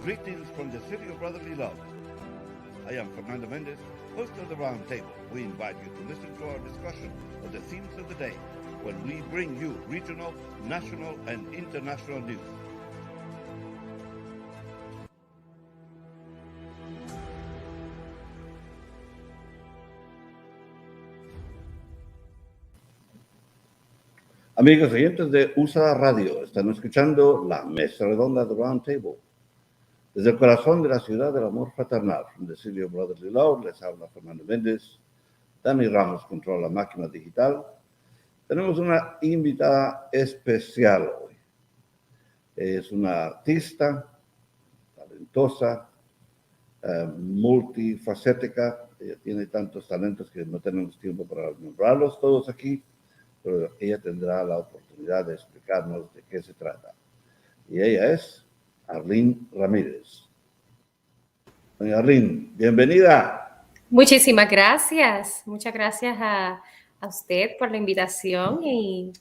Greetings from the city of brotherly love. I am Fernando Mendez, host of the Roundtable. We invite you to listen to our discussion of the themes of the day when we bring you regional, national, and international news. Amigos oyentes de USA Radio, están escuchando la mesa redonda de Roundtable. Desde el corazón de la ciudad del amor fraternal, from the city of brotherly love, les habla Fernando Mendez. Dani Ramos controla la máquina digital. Tenemos una invitada especial hoy. Es una artista talentosa, multifacética. Ella tiene tantos talentos que no tenemos tiempo para nombrarlos todos aquí, pero ella tendrá la oportunidad de explicarnos de qué se trata. Y ella es Arleen Ramirez. Doña Arleen, bienvenida. Muchísimas gracias. Muchas gracias a usted por la invitación y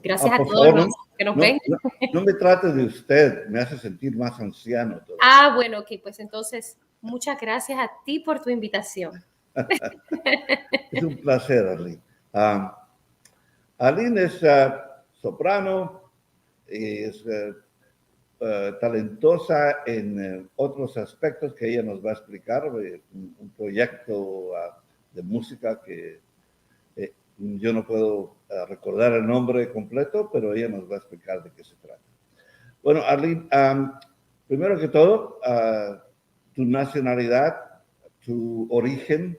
gracias a todos los que nos ven. No me trate de usted, me hace sentir más anciano todavía. Bueno, ok, pues entonces muchas gracias a ti por tu invitación. Es un placer, Arleen. Arleen es soprano y es talentosa en otros aspectos que ella nos va a explicar. Un proyecto de música que yo no puedo recordar el nombre completo, pero ella nos va a explicar de qué se trata. Bueno, Arleen, primero que todo, tu nacionalidad, tu origen,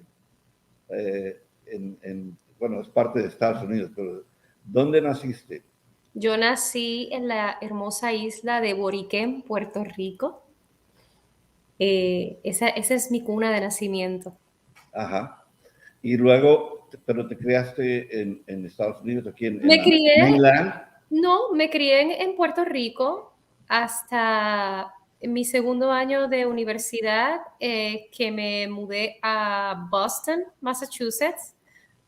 bueno, es parte de Estados Unidos, pero ¿dónde naciste? Yo nací en la hermosa isla de Boriquén, Puerto Rico. Esa es mi cuna de nacimiento. Ajá. Y luego, pero te criaste en Estados Unidos, aquí en mainland. No, me crié en Puerto Rico hasta mi segundo año de universidad, que me mudé a Boston, Massachusetts,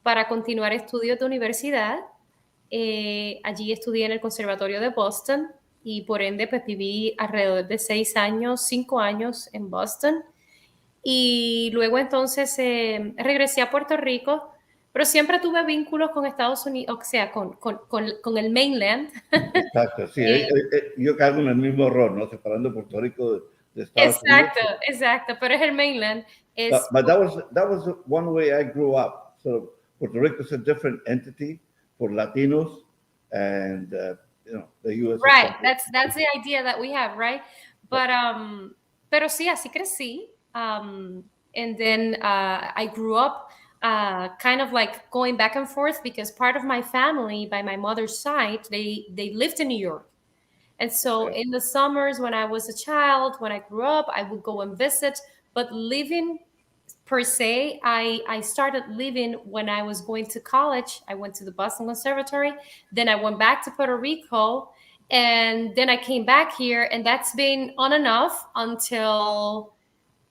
para continuar estudios de universidad. Allí estudié en el Conservatorio de Boston y por ende pues viví alrededor de 5 años en Boston, y luego entonces regresé a Puerto Rico, pero siempre tuve vínculos con Estados Unidos, o sea, con el mainland. Exacto, sí, yo caigo en el mismo error, ¿no? Separando Puerto Rico de Estados Unidos. Exacto, pero es el mainland. But that was one way I grew up. So Puerto Rico is a different entity for Latinos, and the U.S. Right, that's the idea that we have, right? But pero sí, así crecí. And then I grew up kind of like going back and forth because part of my family, by my mother's side, they lived in New York. And so in the summers when I was a child, when I grew up, I would go and visit. But living per se, I started living when I was going to college. I went to the Boston Conservatory. Then I went back to Puerto Rico. And then I came back here. And that's been on and off until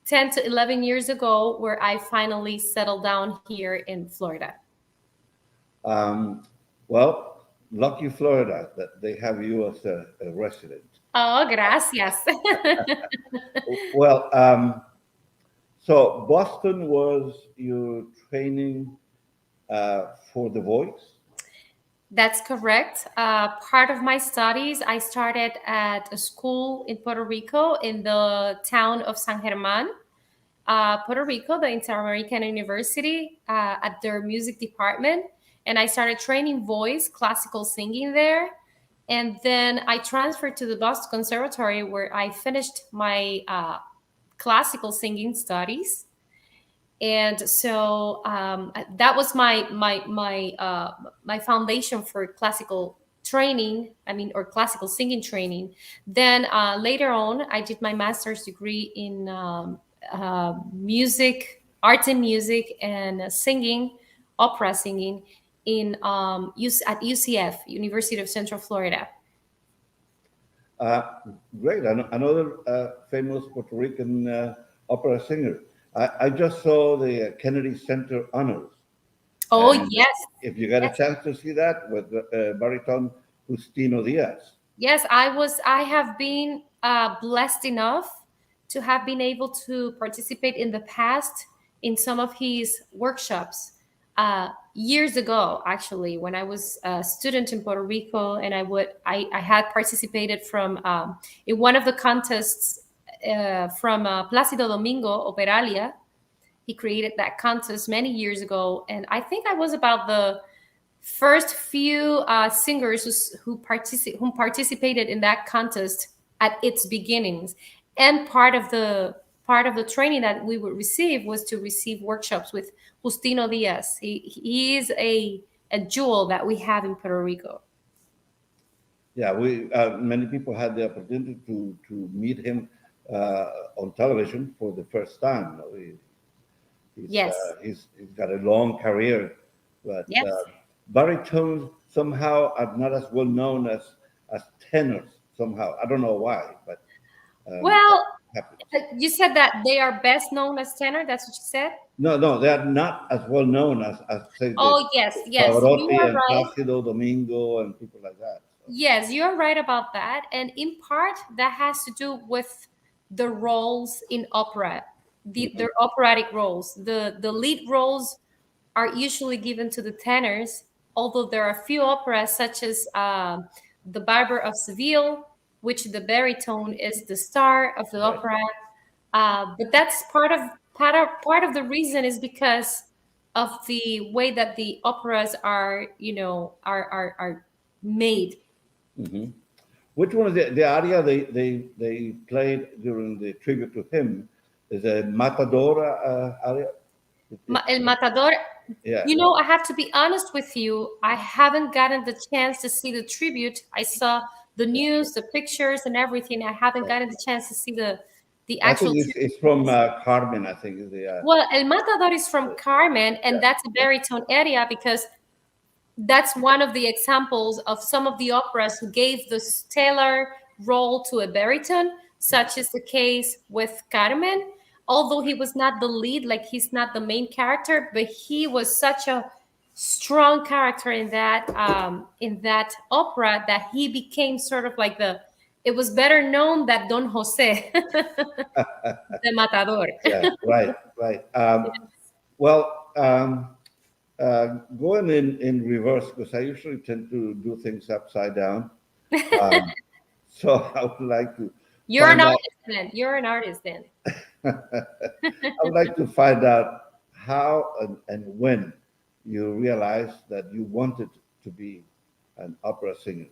10 to 11 years ago, where I finally settled down here in Florida. Well, lucky Florida that they have you as a resident. Oh, gracias. Well, so Boston was your training for the voice? That's correct. Part of my studies, I started at a school in Puerto Rico in the town of San Germán, Puerto Rico, the Inter-American University, at their music department. And I started training voice, classical singing there. And then I transferred to the Boston Conservatory, where I finished my classical singing studies. And so that was my foundation for classical training, or classical singing training. Then later on, I did my master's degree in music, art and music, and singing, opera singing, at UCF, University of Central Florida. Great. Another famous Puerto Rican opera singer. I just saw the Kennedy Center Honors. Oh, and yes. If you got a chance to see that with baritone Justino Diaz. Yes, I have been blessed enough to have been able to participate in the past in some of his workshops years ago, actually, when I was a student in Puerto Rico, and I had participated from in one of the contests from Plácido Domingo Operalia. He created that contest many years ago, and I think I was about the first few singers who participated in that contest at its beginnings. And part of the training that we would receive was to receive workshops with Justino Diaz. He is a jewel that we have in Puerto Rico. Yeah, we many people had the opportunity to meet him on television for the first time. You know, Yes. he's got a long career, but Yes. baritones somehow are not as well known as tenors. Somehow, I don't know why, but that Well, happens. you said that they are best known as tenor. That's what you said. No, no, they are not as well known as say the Oh, yes, yes, you Pavarotti are and right. Plácido Domingo and people like that. So, Yes, you're right about that. And in part, that has to do with the roles in opera, mhm, their operatic roles. The lead roles are usually given to the tenors, although there are a few operas, such as The Barber of Seville, which the baritone is the star of the right. opera. But that's part of the reason is because of the way that the operas are, are made. Hmm. Which one is the aria they played during the tribute to him? Is a Matadora aria? El Matador. Yeah, I have to be honest with you. I haven't gotten the chance to see the tribute. I saw the news, the pictures, and everything. I haven't right. gotten the chance to see the I actual think tribute. it's from Carmen. I think is the Well, El Matador is from Carmen, and yeah, that's a baritone area because that's one of the examples of some of the operas who gave the stellar role to a baritone, such as the case with Carmen. Although he was not the lead, like he's not the main character, but he was such a strong character in that opera that he became sort of like the. It was better known that Don Jose, the Matador. yeah, right, right. Well, going in reverse because I usually tend to do things upside down. Um, so I would like to You're an find out. artist then. You're an artist then. I would like to find out how and when you realized that you wanted to be an opera singer.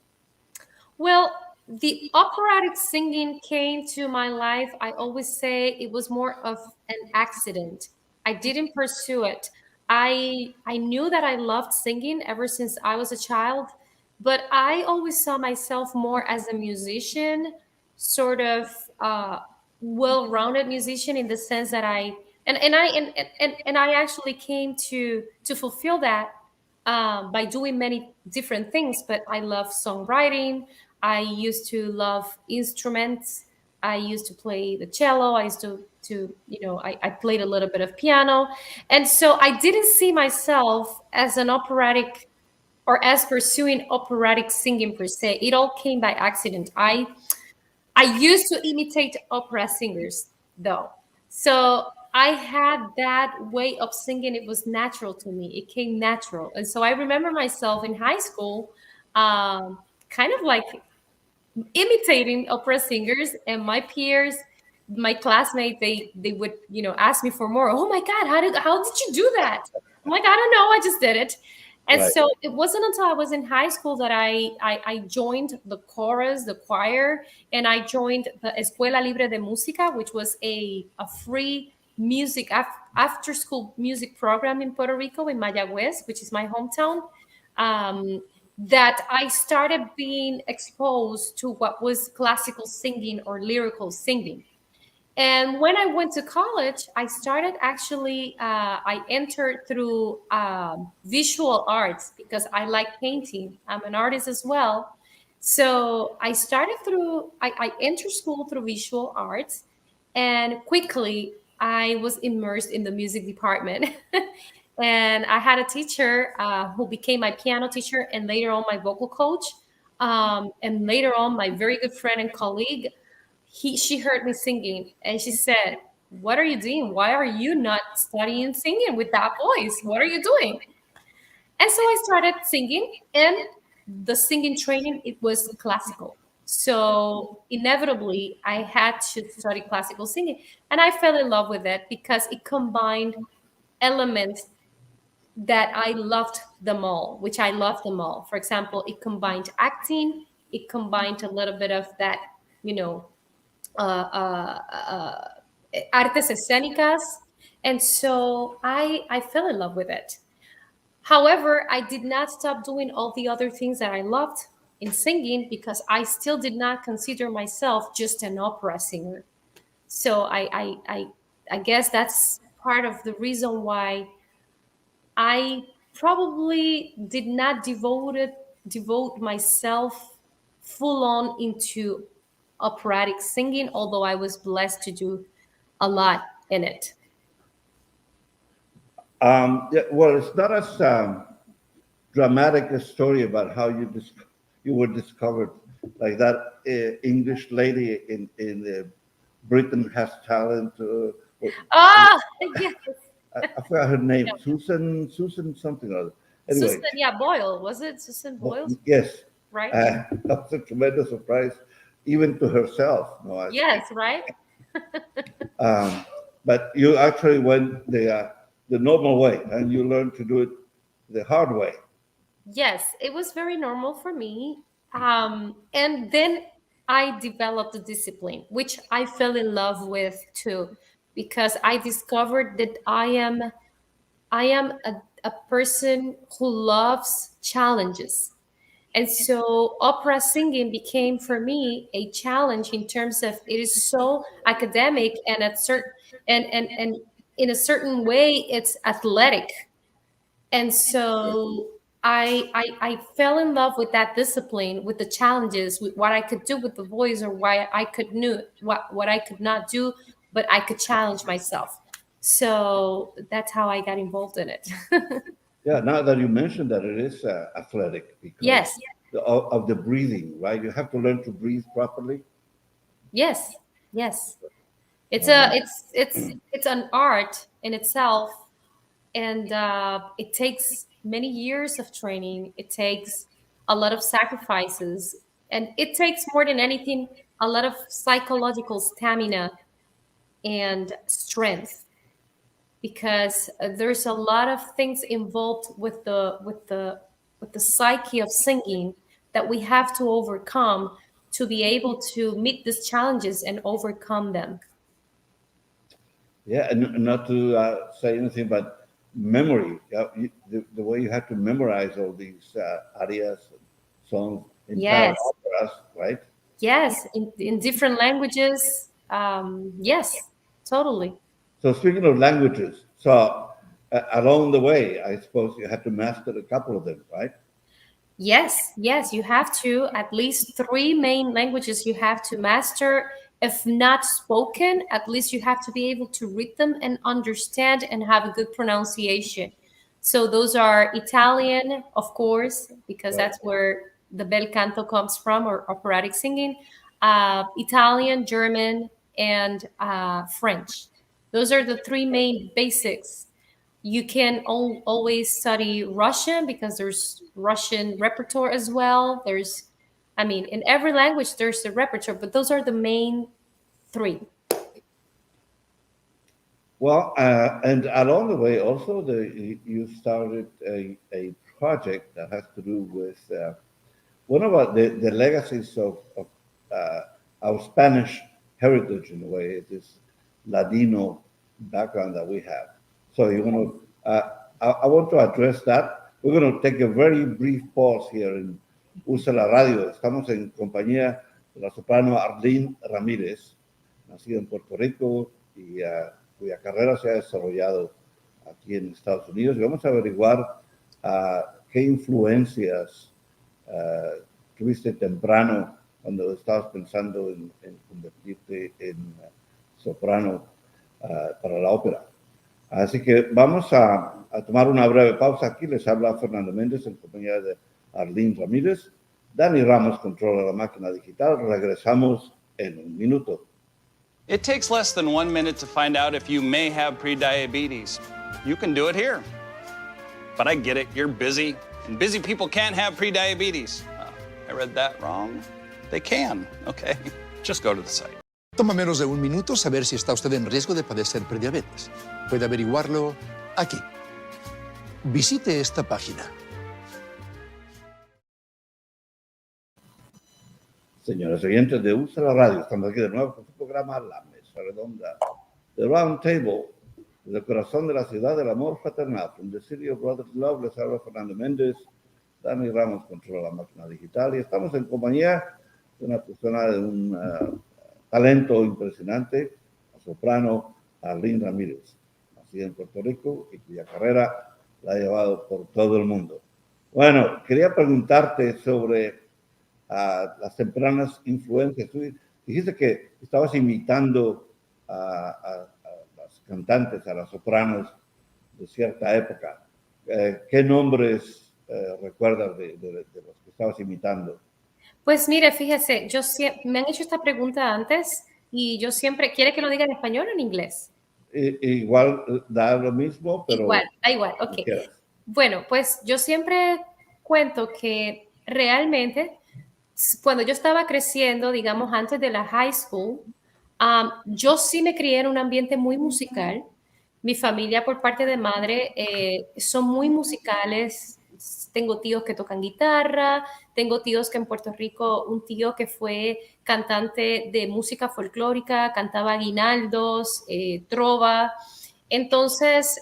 Well, the operatic singing came to my life. I always say it was more of an accident. I didn't pursue it. I knew that I loved singing ever since I was a child, but I always saw myself more as a musician, sort of well-rounded musician in the sense that I actually came to fulfill that by doing many different things. But I love songwriting. I used to love instruments. I used to play the cello. I used to I played a little bit of piano. And so I didn't see myself as an operatic or as pursuing operatic singing per se. It all came by accident. I used to imitate opera singers though. So I had that way of singing. It was natural to me. It came natural. And so I remember myself in high school, kind of like imitating opera singers, and my peers, my classmates, they would ask me for more. Oh my God, how did you do that? I'm like, I don't know, I just did it. And Right. so it wasn't until I was in high school that I joined the chorus, the choir, and I joined the Escuela Libre de Música, which was a free music after school music program in Puerto Rico, in Mayagüez, which is my hometown. um, that I started being exposed to what was classical singing or lyrical singing. And when I went to college, I started actually, I entered through visual arts because I like painting. I'm an artist as well. So I entered school through visual arts, and quickly I was immersed in the music department. And I had a teacher who became my piano teacher and later on my vocal coach. And later on, my very good friend and colleague. she heard me singing and she said, "What are you doing? Why are you not studying singing with that voice? What are you doing?" And so I started singing, and the singing training, it was classical. So inevitably, I had to study classical singing, and I fell in love with it because it combined elements that I loved them all, which I loved them all. For example, it combined acting, it combined a little bit of that, you know, artes escénicas, and so I fell in love with it. However, I did not stop doing all the other things that I loved in singing because I still did not consider myself just an opera singer. So I guess that's part of the reason why I probably did not devote myself full on into operatic singing, although I was blessed to do a lot in it. Yeah, well, it's not as dramatic a story about how you were discovered, like that English lady in Britain Has Talent. Ah, yes. I forgot her name, Susan something or other. Anyway, Susan, yeah, Boyle. Was it Susan Boyle? yes, Right? that was a tremendous surprise, even to herself. No, I think. Yes, right? Um, but you actually went the normal way, and you learned to do it the hard way. Yes, it was very normal for me. And then I developed a discipline, which I fell in love with too, because I discovered that I am a person who loves challenges. And so opera singing became for me a challenge in terms of it is so academic and at certain and in a certain way it's athletic. And so I fell in love with that discipline, with the challenges, with what I could do with the voice, or why I could knew what I could not do, but I could challenge myself. So that's how I got involved in it. Yeah, now that you mentioned that, it is athletic because Yes, of the breathing, right? You have to learn to breathe properly. yes, yes. It's a Um, it's an art in itself, and it takes many years of training. It takes a lot of sacrifices, and it takes more than anything a lot of psychological stamina and strength, because there's a lot of things involved with the psyche of singing that we have to overcome to be able to meet these challenges and overcome them. yeah, and not to say anything, but memory. The way you have to memorize all these arias, songs, entire Yes, operas, right? yes, in different languages. Yes, totally. So speaking of languages, so along the way, I suppose you had to master a couple of them, right? Yes, yes, you have to at least three main languages you have to master. If not spoken, at least you have to be able to read them and understand and have a good pronunciation. So those are Italian, of course, because Right. that's where the bel canto comes from, or operatic singing. Italian, German, and French. Those are the three main basics. You can always study Russian because there's Russian repertoire as well. I mean, in every language there's a repertoire, but those are the main three. Well, and along the way, also, you started a project that has to do with one of the legacies of our Spanish heritage, in a way, it is Ladino background that we have. So you want to, I want to address that. We're going to take a very brief pause here in Usa la Radio. Estamos en compañía de la soprano Arleen Ramirez, nacida en Puerto Rico y cuya carrera se ha desarrollado aquí en Estados Unidos. Y vamos a averiguar qué influencias tuviste temprano cuando estabas pensando en convertirte en soprano para la ópera. Así que vamos a tomar una breve pausa aquí. Les habla Fernando Mendez en compañía de Arleen Ramírez. Dani Ramos controla la máquina digital. Regresamos en un minuto. It takes less than 1 minute to find out if you may have prediabetes. You can do it here. But I get it, you're busy, and busy people can't have prediabetes. I read that wrong. They can, okay? Just go to the site. Toma menos de 1 minuto saber si está usted en riesgo de padecer prediabetes. Puede averiguarlo aquí. Visite esta página. Señores oyentes de Usa la Radio, estamos aquí de nuevo con su programa La Mesa Redonda de Roundtable, desde el corazón de la ciudad del amor fraternal. From the City of Brotherly Love, les habla Fernando Mendez. Dani Ramos controla la máquina digital y estamos en compañía de una persona de un talento impresionante, la soprano Arleen Ramirez, nacida en Puerto Rico y cuya carrera la ha llevado por todo el mundo. Bueno, quería preguntarte sobre las tempranas influencias. Tú dijiste que estabas imitando a las cantantes, a las sopranos de cierta época. ¿Qué nombres recuerdas de los que estabas imitando? Pues mire, fíjese, me han hecho esta pregunta antes y yo siempre, ¿quiere que lo diga en español o en inglés? Igual da lo mismo, pero... Igual, da igual, ok. Bueno, pues yo siempre cuento que realmente cuando yo estaba creciendo, digamos, antes de la high school, yo sí me crié en un ambiente muy musical. Mi familia por parte de madre son muy musicales. Tengo tíos que tocan guitarra, tengo tíos que en Puerto Rico, un tío que fue cantante de música folclórica, cantaba aguinaldos, trova. Entonces,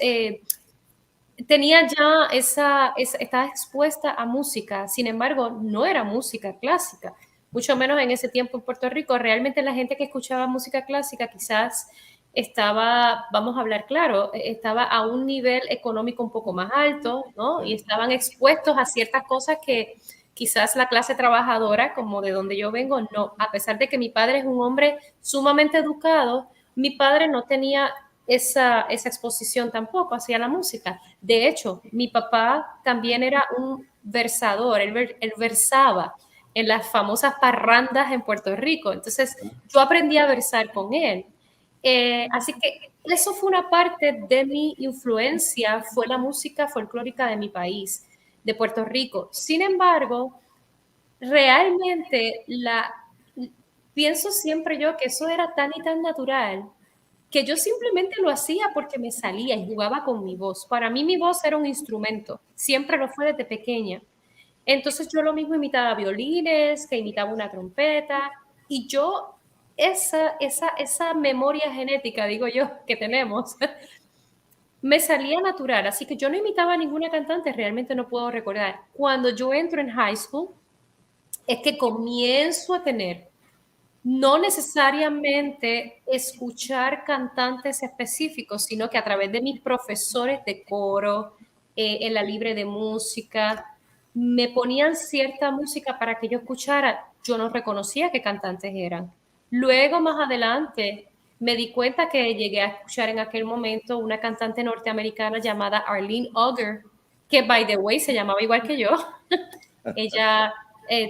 tenía ya estaba expuesta a música, sin embargo, no era música clásica, mucho menos en ese tiempo en Puerto Rico. Realmente la gente que escuchaba música clásica quizás estaba, vamos a hablar claro, estaba a un nivel económico un poco más alto, ¿no? Y estaban expuestos a ciertas cosas que quizás la clase trabajadora, como de donde yo vengo, no. A pesar de que mi padre es un hombre sumamente educado, mi padre no tenía esa exposición tampoco hacia la música. De hecho, mi papá también era un versador, él versaba en las famosas parrandas en Puerto Rico. Entonces, yo aprendí a versar con él. Así que eso fue una parte de mi influencia, fue la música folclórica de mi país, de Puerto Rico. Sin embargo, realmente pienso siempre yo que eso era tan y tan natural que yo simplemente lo hacía porque me salía y jugaba con mi voz. Para mí mi voz era un instrumento, siempre lo fue desde pequeña. Entonces yo lo mismo imitaba violines, que imitaba una trompeta, y yo, esa memoria genética, digo yo, que tenemos, me salía natural, así que yo no imitaba a ninguna cantante, realmente no puedo recordar. Cuando yo entro en high school, es que comienzo a tener no necesariamente escuchar cantantes específicos, sino que a través de mis profesores de coro, en la libre de música, me ponían cierta música para que yo escuchara. Yo no reconocía qué cantantes eran. Luego, más adelante, me di cuenta que llegué a escuchar en aquel momento una cantante norteamericana llamada Arleen Ramirez, que, by the way, se llamaba igual que yo. Ella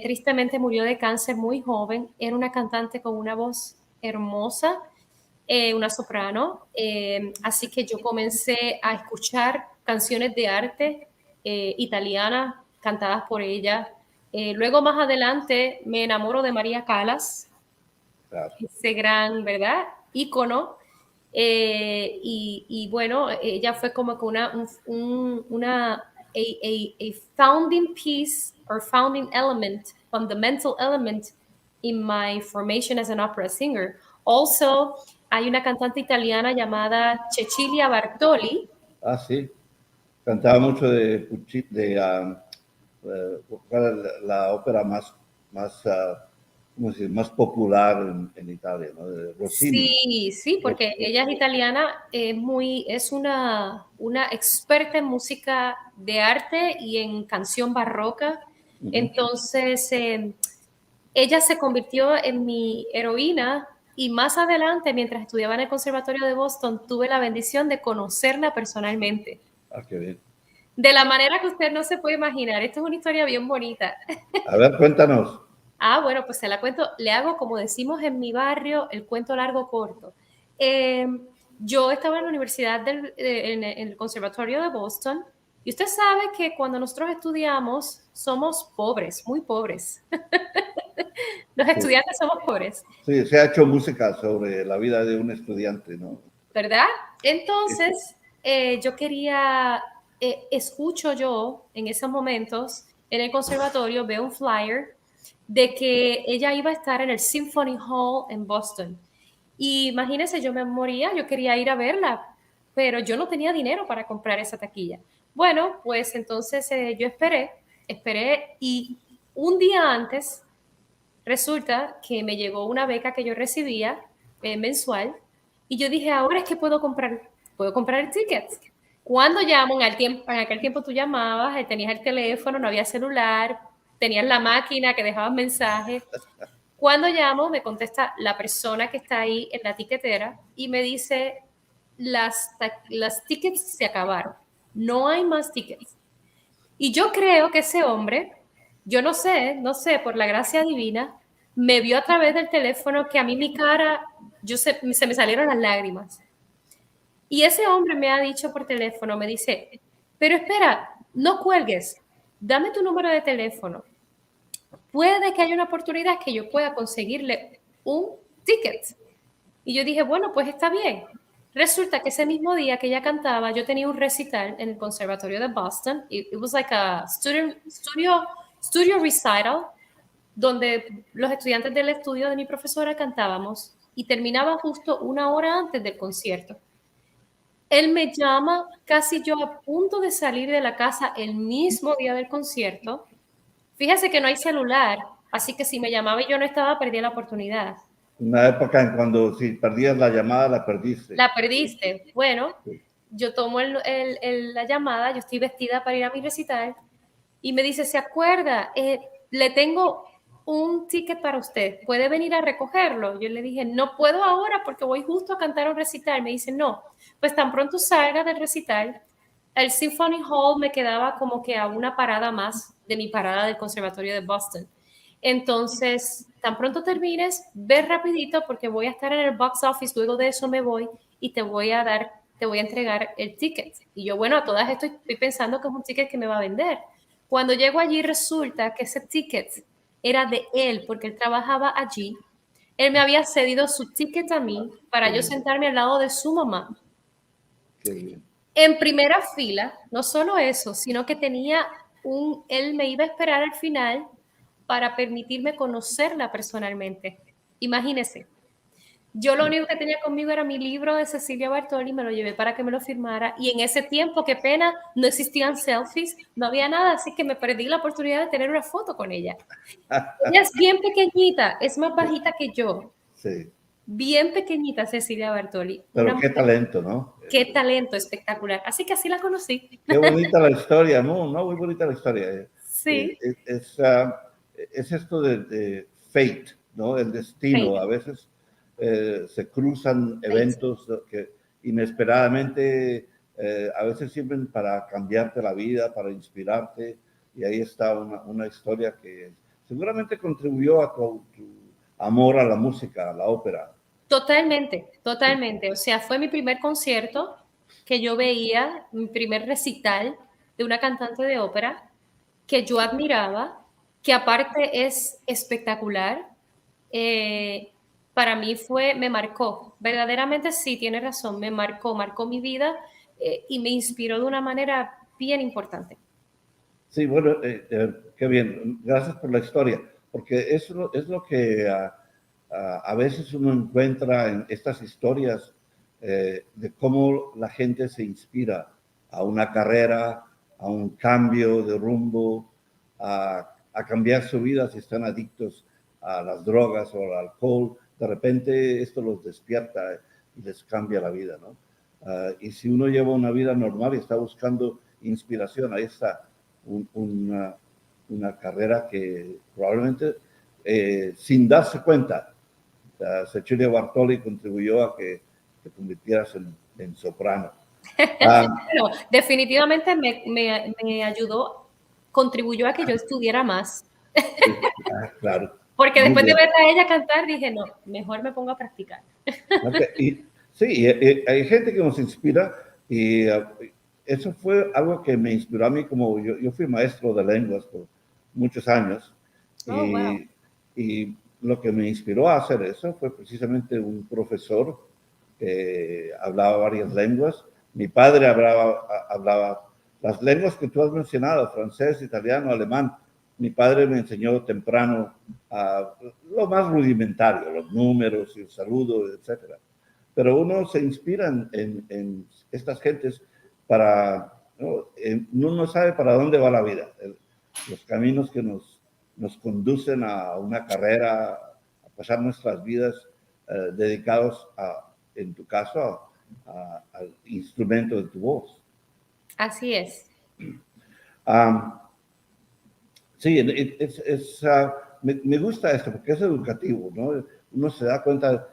tristemente murió de cáncer muy joven. Era una cantante con una voz hermosa, una soprano. Así que yo comencé a escuchar canciones de arte italianas cantadas por ella. Luego, más adelante, me enamoro de María Callas, claro, ese gran, ¿verdad?, ícono. Y bueno, ella fue como que una founding piece or founding element, fundamental element in my formation as an opera singer. Also, hay una cantante italiana llamada Cecilia Bartoli. Ah, sí. Cantaba mucho de la ópera más popular en Italia, ¿no? De Rossini. Sí, porque ella es italiana, es una experta en música de arte y en canción barroca. Uh-huh. Entonces, ella se convirtió en mi heroína y más adelante, mientras estudiaba en el Conservatorio de Boston, tuve la bendición de conocerla personalmente. Ah, qué bien. De la manera que usted no se puede imaginar. Esto es una historia bien bonita. A ver, cuéntanos. Bueno, pues se la cuento. Le hago, como decimos en mi barrio, el cuento largo corto. Yo estaba en la universidad, en el Conservatorio de Boston, y usted sabe que cuando nosotros estudiamos somos pobres, muy pobres. Los estudiantes somos pobres. Sí, se ha hecho música sobre la vida de un estudiante, ¿no? ¿Verdad? Entonces, yo quería, escucho yo en esos momentos en el conservatorio, veo un flyer de que ella iba a estar en el Symphony Hall en Boston. Y imagínense, yo me moría, yo quería ir a verla, pero yo no tenía dinero para comprar esa taquilla. Bueno, pues entonces yo esperé y un día antes resulta que me llegó una beca que yo recibía mensual y yo dije, ahora es que puedo comprar el ticket. Cuando llamo, en aquel tiempo tú llamabas, tenías el teléfono, no había celular, tenías la máquina que dejabas mensajes. Cuando llamo, me contesta la persona que está ahí en la tiquetera y me dice, las tickets se acabaron, no hay más tickets. Y yo creo que ese hombre, yo no sé, por la gracia divina, me vio a través del teléfono que a mí mi cara, se me salieron las lágrimas. Y ese hombre me ha dicho por teléfono, me dice, pero espera, no cuelgues, dame tu número de teléfono. Puede que haya una oportunidad que yo pueda conseguirle un ticket. Y yo dije, bueno, pues está bien. Resulta que ese mismo día que ella cantaba, yo tenía un recital en el Conservatorio de Boston. It was like a studio recital, donde los estudiantes del estudio de mi profesora cantábamos y terminaba justo una hora antes del concierto. Él me llama casi yo a punto de salir de la casa el mismo día del concierto. Fíjese que no hay celular, así que si me llamaba y yo no estaba, perdía la oportunidad. Una época en cuando si perdías la llamada, la perdiste. La perdiste. Bueno, yo tomo la llamada, yo estoy vestida para ir a mi recital y me dice, ¿se acuerda? Le tengo un ticket para usted, ¿puede venir a recogerlo? Yo le dije, no puedo ahora porque voy justo a cantar un recital. Me dice, no, pues tan pronto salga del recital, el Symphony Hall me quedaba como que a una parada más de mi parada del Conservatorio de Boston. Entonces, tan pronto termines, ve rapidito porque voy a estar en el box office, luego de eso me voy y te voy a entregar el ticket. Y yo, bueno, a todas esto estoy pensando que es un ticket que me va a vender. Cuando llego allí resulta que ese ticket era de él porque él trabajaba allí. Él me había cedido su ticket a mí para yo sentarme al lado de su mamá. Qué bien. En primera fila, no solo eso, sino que él me iba a esperar al final para permitirme conocerla personalmente. Imagínese, yo lo único que tenía conmigo era mi libro de Cecilia Bartoli, me lo llevé para que me lo firmara y en ese tiempo, qué pena, no existían selfies, no había nada, así que me perdí la oportunidad de tener una foto con ella. Ella es bien pequeñita, es más bajita que yo. Sí. Bien pequeñita Cecilia Bartoli. Pero qué talento, ¿no? Qué talento espectacular. Así que así la conocí. Qué bonita la historia, ¿no? No, muy bonita la historia. Sí. Es esto de fate, ¿no? El destino. Fate. A veces se cruzan eventos que inesperadamente a veces sirven para cambiarte la vida, para inspirarte. Y ahí está una historia que seguramente contribuyó a tu amor a la música, a la ópera. Totalmente, totalmente. O sea, fue mi primer concierto que yo veía, mi primer recital de una cantante de ópera que yo admiraba, que aparte es espectacular. Para mí me marcó, verdaderamente sí, tiene razón, marcó mi vida y me inspiró de una manera bien importante. Sí, bueno, qué bien, gracias por la historia, porque eso es lo que a veces uno encuentra en estas historias de cómo la gente se inspira a una carrera, a un cambio de rumbo, a cambiar su vida si están adictos a las drogas o al alcohol. De repente esto los despierta y les cambia la vida, ¿no? Y si uno lleva una vida normal y está buscando inspiración, ahí está una carrera que probablemente sin darse cuenta, Cecilia Bartoli contribuyó a que te convirtieras en soprano. Bueno, definitivamente me ayudó, contribuyó a que yo estudiara más. Claro. Porque Muy después de bien. verla a ella cantar, dije, no, mejor me pongo a practicar. Okay. Sí, hay gente que nos inspira y eso fue algo que me inspiró a mí, como yo fui maestro de lenguas por muchos años Oh, wow. y lo que me inspiró a hacer eso fue precisamente un profesor que hablaba varias lenguas. Mi padre hablaba las lenguas que tú has mencionado, francés, italiano, alemán. Mi padre me enseñó temprano lo más rudimentario, los números y el saludo, etcétera. Pero uno se inspira en estas gentes para, ¿no? Uno no sabe para dónde va la vida, los caminos que nos conducen a una carrera, a pasar nuestras vidas dedicados en tu caso, al instrumento de tu voz. Así es. Sí, me gusta esto porque es educativo, ¿no? Uno se da cuenta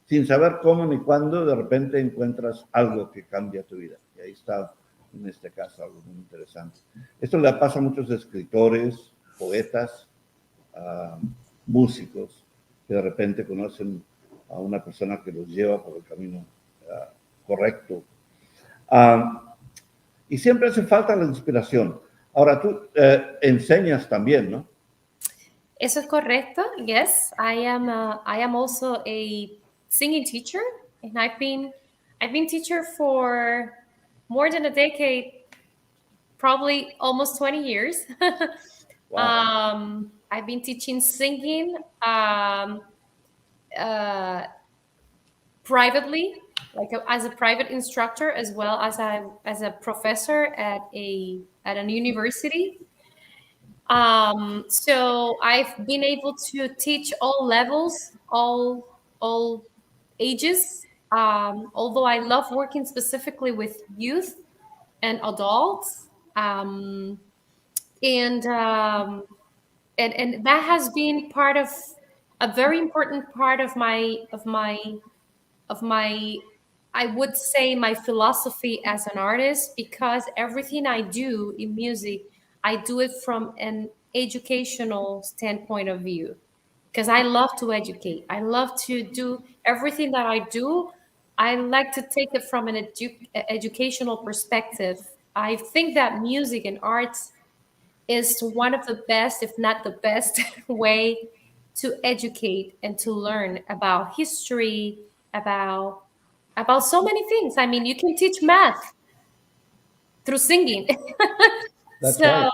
sin saber cómo ni cuándo, de repente encuentras algo que cambia tu vida. Y ahí está, en este caso, algo muy interesante. Esto le pasa a muchos escritores, poetas, músicos, que de repente conocen a una persona que los lleva por el camino correcto. Y siempre hace falta la inspiración. Ahora tú enseñas también, ¿no? Eso es correcto. Yes, I am also a singing teacher, and I've been teacher for more than a decade, probably almost 20 years. Wow. I've been teaching singing privately, like as a private instructor, as well as a professor at an university. So I've been able to teach all levels, all ages. Although I love working specifically with youth and adults, and that has been part of a very important part of my I would say my philosophy as an artist, because everything I do in music, I do it from an educational standpoint of view, because I love to educate. I love to do everything that I do. I like to take it from an educational perspective. I think that music and arts is one of the best, if not the best, way to educate and to learn about history, about so many things. I mean, you can teach math through singing. That's So right.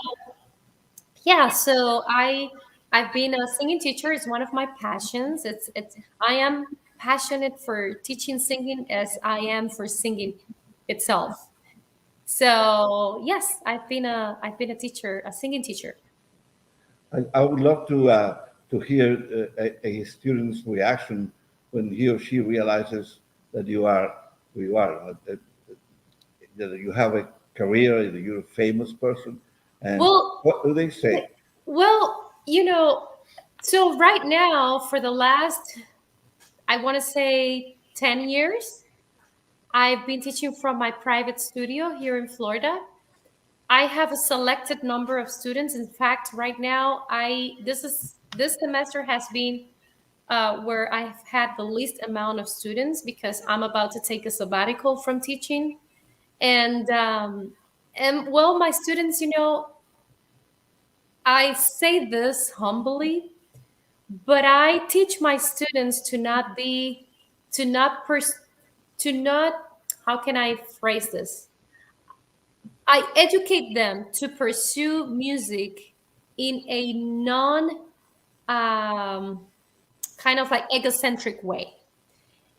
yeah, so I've been a singing teacher. It's one of my passions. It's I am passionate for teaching singing as I am for singing itself. So yes, I've been a teacher, a singing teacher. I would love to hear a student's reaction when he or she realizes that you are who you are, that you have a career, that you're a famous person, and Well, what do they say? well, so right now for the last, I want to say 10 years, I've been teaching from my private studio here in Florida. I have a selected number of students. In fact, right now, this semester has been where I've had the least amount of students, because I'm about to take a sabbatical from teaching. And well, my students, I say this humbly, but I teach my students to not be, to not, to not, how can I phrase this? I educate them to pursue music in a non kind of like egocentric way.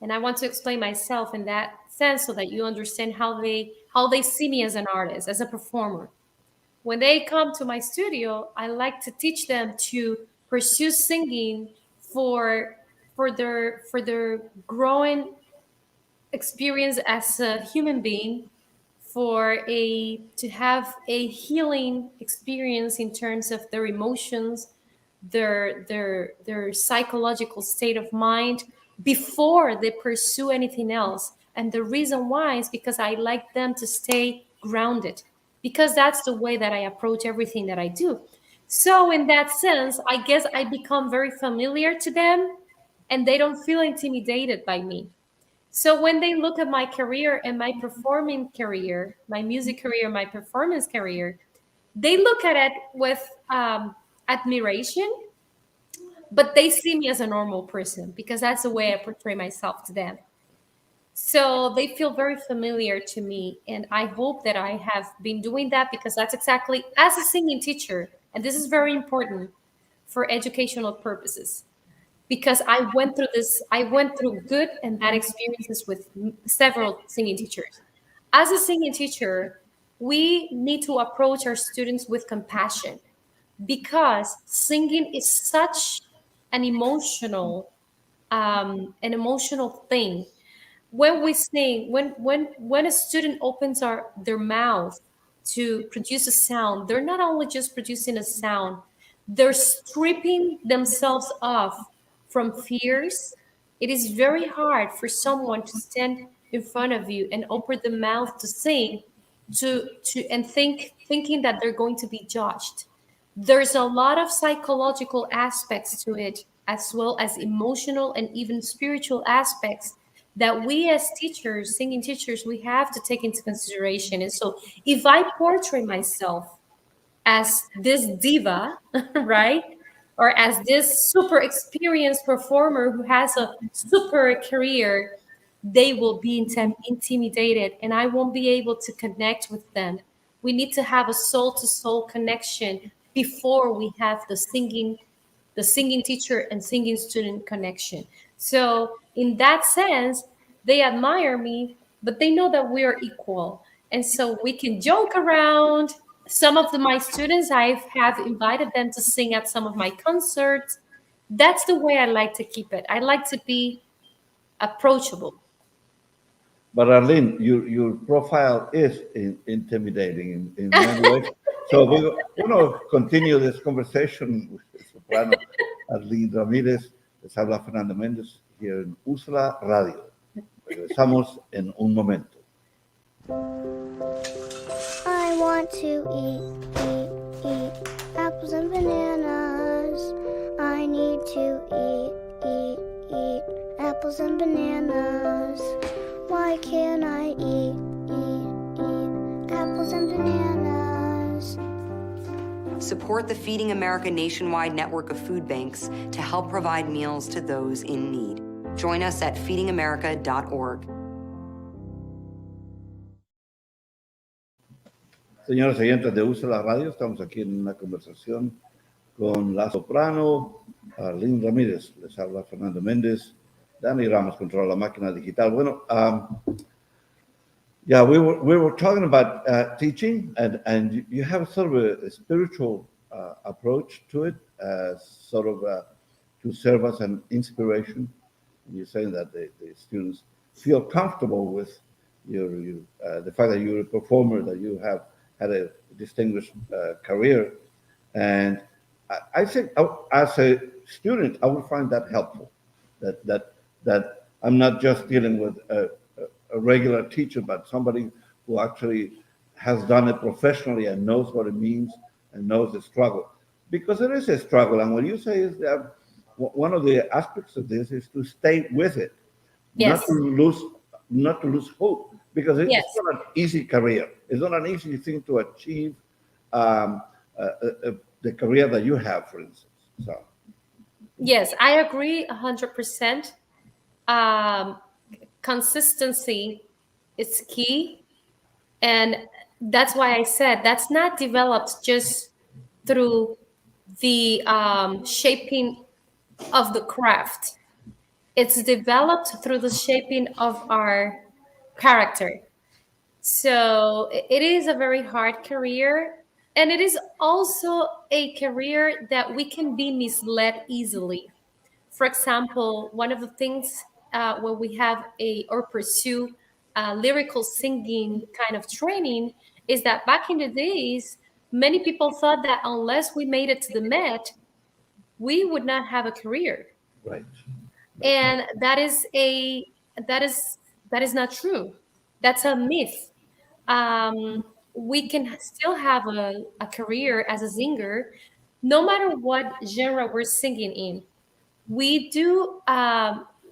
And I want to explain myself in that sense so that you understand how they see me as an artist, as a performer. When they come to my studio, I like to teach them to pursue singing for their growing experience as a human being, to have a healing experience in terms of their emotions, their psychological state of mind, before they pursue anything else. And the reason why is because I like them to stay grounded, because that's the way that I approach everything that I do. So in that sense, I guess I become very familiar to them and they don't feel intimidated by me. So when they look at my career and my performing career, my music career, my performance career, they look at it with admiration, but they see me as a normal person because that's the way I portray myself to them. So they feel very familiar to me. And I hope that I have been doing that because that's exactly as a singing teacher. And this is very important for educational purposes because I went through good and bad experiences with several singing teachers. As a singing teacher, we need to approach our students with compassion because singing is such an emotional thing. When we sing, when a student opens their mouth to produce a sound, they're not only just producing a sound, they're stripping themselves off from fears. It is very hard for someone to stand in front of you and open the mouth to sing to and thinking that they're going to be judged. There's a lot of psychological aspects to it, as well as emotional and even spiritual aspects that we as teachers, singing teachers, we have to take into consideration. And so if I portray myself as this diva, right? Or as this super experienced performer who has a super career, they will be intimidated and I won't be able to connect with them. We need to have a soul to soul connection before we have the singing teacher and singing student connection. So in that sense, they admire me, but they know that we are equal. And so we can joke around. Some of my students, I have invited them to sing at some of my concerts. That's the way I like to keep it. I like to be approachable. But Arlene, your profile is intimidating in many ways. So we want to continue this conversation with the soprano Arleen Ramirez. Les habla Fernando Mendez here en USLA Radio. Regresamos en un momento. I want to eat apples and bananas. I need to eat apples and bananas. Why can't I eat apples and bananas? Support the Feeding America nationwide network of food banks to help provide meals to those in need. Join us at feedingamerica.org. Señoras y oyentes de Usa la Radio, estamos aquí en una conversación con la soprano Arleen Ramírez. Les habla Fernando Méndez. Dani Ramos controla la máquina digital. Bueno, yeah, we were talking about teaching, and you have sort of a spiritual approach to it, sort of to serve as an inspiration. You're saying that the students feel comfortable with the fact that you're a performer, that you have had a distinguished career, and I think as a student, I would find that helpful. That I'm not just dealing with a regular teacher, but somebody who actually has done it professionally and knows what it means and knows the struggle. Because it is a struggle, and what you say is that one of the aspects of this is to stay with it, Yes. not to lose hope, because it's Yes. not an easy career. It's not an easy thing to achieve the career that you have, for instance. So. Yes, I agree 100%. Consistency is key. And that's why I said that's not developed just through the shaping of the craft. It's developed through the shaping of our character. So it is a very hard career. And it is also a career that we can be misled easily. For example, one of the things when we have or pursue lyrical singing kind of training is that back in the days, many people thought that unless we made it to the Met, we would not have a career. Right. And that is not true. That's a myth. We can still have a career as a singer no matter what genre we're singing in, we do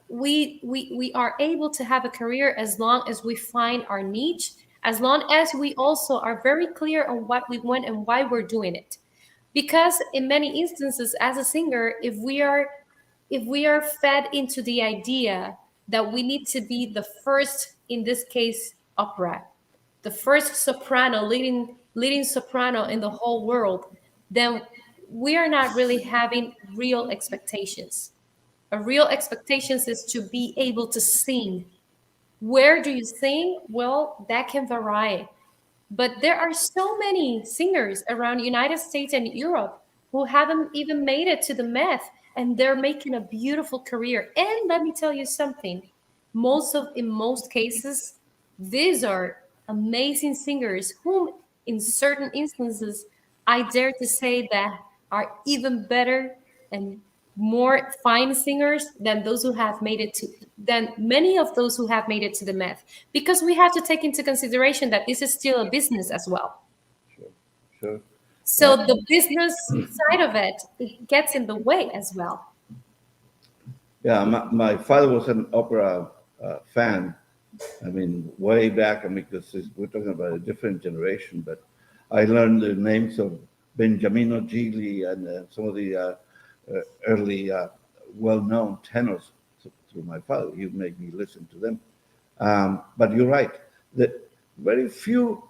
we are able to have a career as long as we find our niche, as long as we also are very clear on what we want and why we're doing it. Because in many instances as a singer, if we are fed into the idea that we need to be the first, in this case opera, the first soprano, leading soprano in the whole world, then we are not really having real expectations. A real expectations is to be able to sing. Where do you sing? Well, that can vary. But there are so many singers around the United States and Europe who haven't even made it to the Met, and they're making a beautiful career. And let me tell you something. In most cases, these are amazing singers whom in certain instances I dare to say that are even better and more fine singers than those who have made it to than many of those who have made it to the Met, because we have to take into consideration that this is still a business as well. Sure. So the business side of it gets in the way as well. Yeah, my father was an opera fan. I mean, way back, I mean, because we're talking about a different generation, but I learned the names of Benjamino Gigli and some of the early well-known tenors through my father. He would make me listen to them. But you're right. That very few,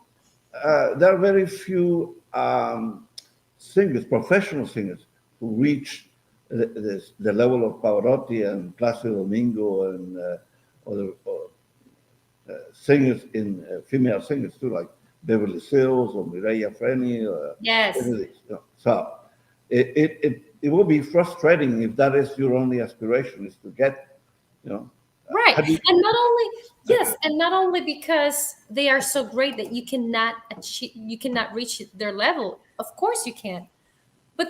there are very few singers, professional singers, who reach the level of Pavarotti and Plácido Domingo and other singers female singers too, like Beverly Sills or Mireia Freni. Yes. So it will be frustrating if that is your only aspiration, is to get, Right. And not only, yes, and not only because they are so great that you cannot reach their level. Of course you can. But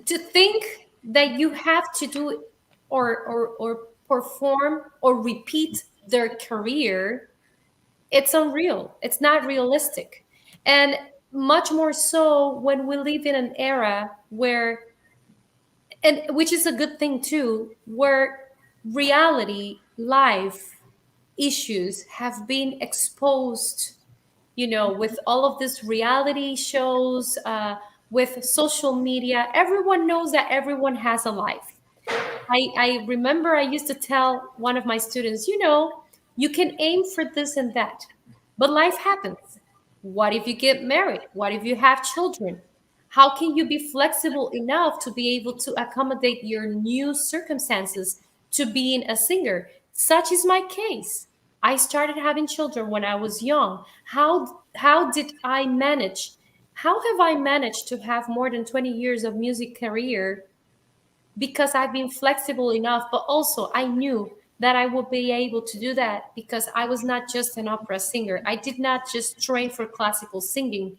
to think that you have to do or perform or repeat their career, it's unreal. It's not realistic. And much more so when we live in an era where, and which is a good thing too, where reality, life issues have been exposed, with all of these reality shows, with social media. Everyone knows that everyone has a life. I remember I used to tell one of my students, you can aim for this and that, but life happens. What if you get married? What if you have children? How can you be flexible enough to be able to accommodate your new circumstances to being a singer? Such is my case. I started having children when I was young. How did I manage? How have I managed to have more than 20 years of music career? Because I've been flexible enough, but also I knew that I would be able to do that because I was not just an opera singer. I did not just train for classical singing,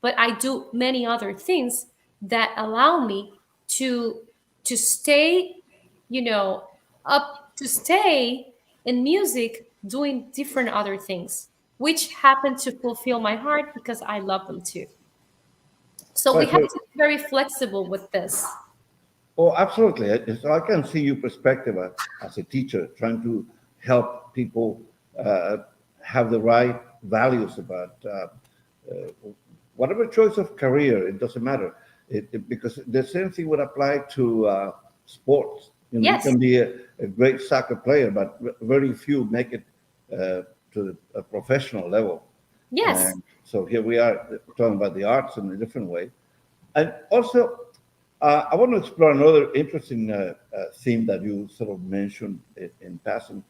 but I do many other things that allow me to stay, to stay in music doing different other things, which happen to fulfill my heart because I love them too. So we Right, have so- to be very flexible with this. Oh, absolutely. So I can see your perspective as a teacher, trying to help people have the right values about whatever choice of career. It doesn't matter, because the same thing would apply to sports. You Yes. can be a great soccer player, but very few make it to a professional level. Yes. And so here we are talking about the arts in a different way. And also, I want to explore another interesting theme that you sort of mentioned in passing.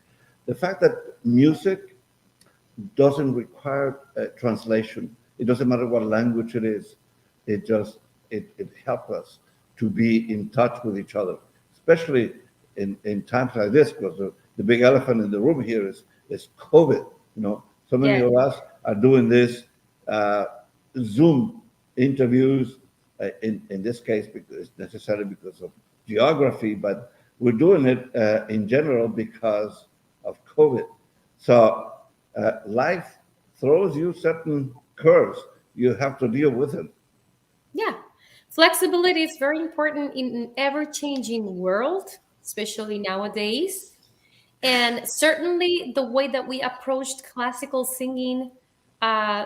The fact that music doesn't require translation. It doesn't matter what language it is. It helps us to be in touch with each other, especially in times like this, because the big elephant in the room here is COVID. So many Yeah. of us are doing this Zoom interviews, in this case, because necessarily because of geography, but we're doing it in general because of COVID. So life throws you certain curves. You have to deal with them. Yeah. Flexibility is very important in an ever-changing world, especially nowadays. And certainly the way that we approached classical singing uh,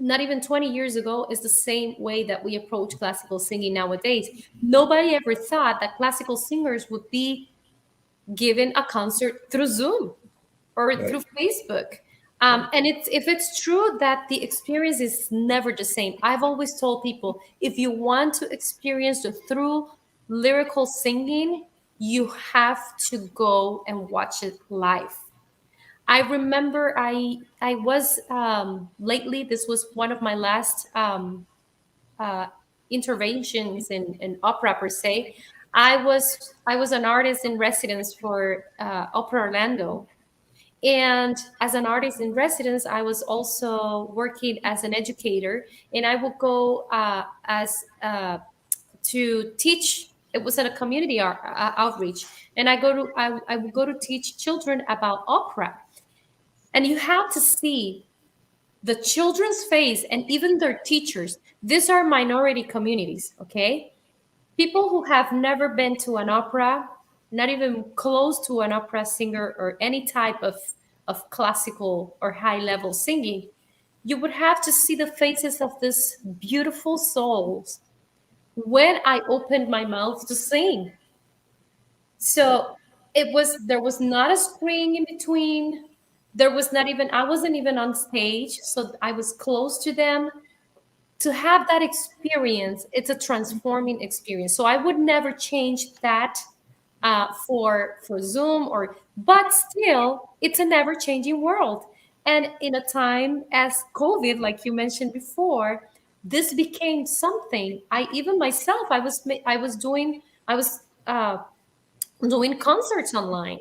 not even 20 years ago is the same way that we approach classical singing nowadays. Nobody ever thought that classical singers would be given a concert through Zoom or Right. through Facebook. And if it's true that the experience is never the same, I've always told people, if you want to experience the true lyrical singing, you have to go and watch it live. I remember I was lately. This was one of my last uh, interventions in opera per se. I was an artist in residence for Opera Orlando, and as an artist in residence, I was also working as an educator, and I would go as to teach. It was at a community outreach, and I would go to teach children about opera, and you have to see the children's face and even their teachers. These are minority communities, okay? People who have never been to an opera, not even close to an opera singer or any type of classical or high level singing, you would have to see the faces of these beautiful souls when I opened my mouth to sing. So there was not a screen in between. There was not even, I wasn't even on stage. So I was close to them. To have that experience, it's a transforming experience. So I would never change that for Zoom but still, it's an ever changing world. And in a time as COVID, like you mentioned before, this became something. I even myself, I was doing concerts online.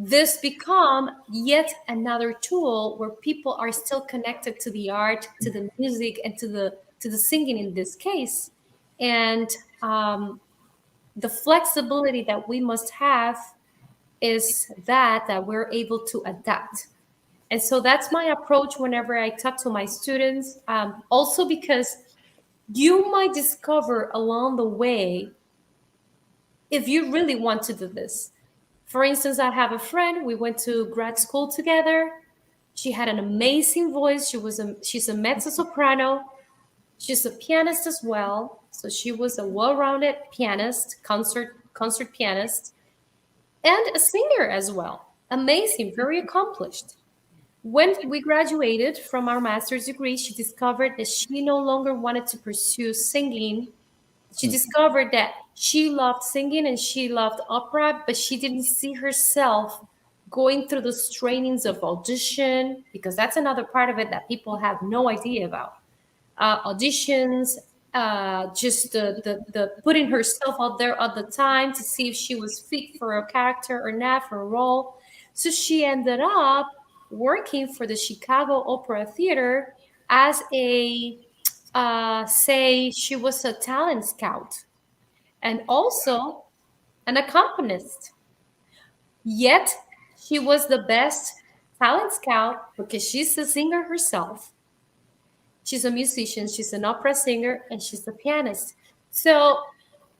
This become yet another tool where people are still connected to the art, to the music, and to the singing in this case. And the flexibility that we must have is that we're able to adapt. And so that's my approach whenever I talk to my students. Also because you might discover along the way if you really want to do this. For instance, I have a friend, we went to grad school together. She had an amazing voice. She's a mezzo soprano. She's a pianist as well. So she was a well-rounded pianist, concert pianist, and a singer as well. Amazing, very accomplished. When we graduated from our master's degree, she discovered that she no longer wanted to pursue singing. She discovered that she loved singing and she loved opera, but she didn't see herself going through the trainings of audition, because that's another part of it that people have no idea about. Auditions, just the putting herself out there at the time to see if she was fit for a character or not, for a role. So she ended up working for the Chicago Opera Theater as say she was a talent scout and also an accompanist. Yet she was the best talent scout because she's a singer herself. She's a musician, she's an opera singer, and she's a pianist. So